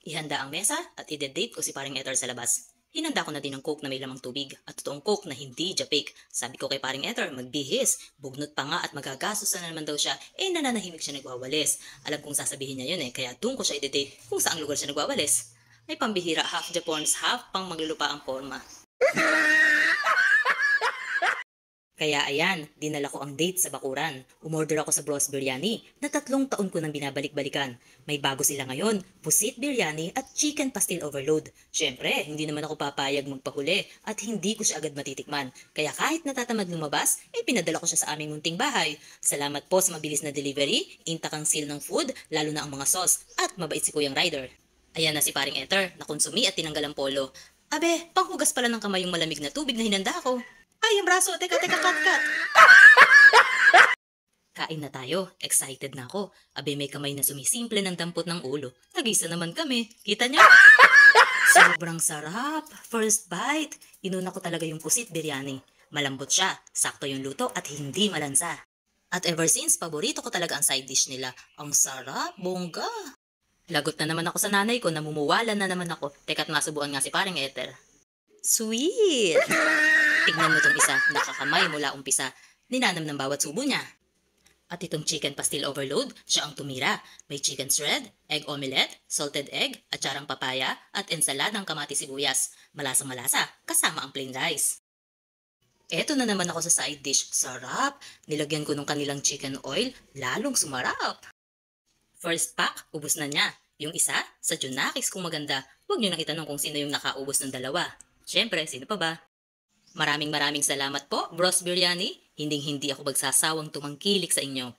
Ihanda ang mesa at ide-date ko si paring Ether sa labas. Hinanda ko na din ng coke na may lamang tubig at totoong coke na hindi japik. Sabi ko kay paring Ether, magbihis. Bugnot pa nga at magagastos na naman daw siya, nananahimik siya nagwawalis. Alam kong sasabihin niya yun kaya doon ko siya ide-date kung saang lugar siya nagwawalis. Ay pambihira, half Japons, half pang maglulupa ang forma. Kaya ayan, dinala ko ang date sa bakuran. Umorder ako sa Bros Biryani na 3 taon ko nang binabalik-balikan. May bago sila ngayon, pusit biryani at chicken pastil overload. Syempre, hindi naman ako papayag magpahuli at hindi ko siya agad matitikman. Kaya kahit natatamad lumabas, pinadala ko siya sa aming munting bahay. Salamat po sa mabilis na delivery, intak ang seal ng food, lalo na ang mga sauce, at mabait si Kuyang Rider. Ayan na si paring Ether, nakonsumi at tinanggal ang polo. Abe, panghugas pala ng kamay yung malamig na tubig na hinanda ko. Ay, ang braso! Teka, cut! Kain na tayo. Excited na ako. Abe, may kamay na sumisimple ng dampot ng ulo. Nag-isa naman kami. Kita niyo? Sobrang sarap. First bite. Inuna ko talaga yung pusit biryani. Malambot siya, sakto yung luto at hindi malansa. At ever since, paborito ko talaga ang side dish nila. Ang sarap, bongga. Lagot na naman ako sa nanay ko, namumuwala na naman ako. Teka't masubuan nga si paring Ether. Sweet! Tignan mo tong isa, nakakamay mula umpisa. Ninanam ng bawat subo niya. At itong chicken pastil overload, siya ang tumira. May chicken shred, egg omelette, salted egg, atsarang papaya, at ensaladang kamatis sibuyas. Malasang-malasa, kasama ang plain rice. Eto na naman ako sa side dish. Sarap! Nilagyan ko ng kanilang chicken oil, lalong sumarap. First pack, ubos na niya. Yung isa, sa Junakis kung maganda. Huwag niyo nang itanong kung sino yung nakaubos ng dalawa. Siyempre, sino pa ba? Maraming salamat po, Bros Biryani. Hinding-hindi ako magsasawang tumangkilik sa inyo.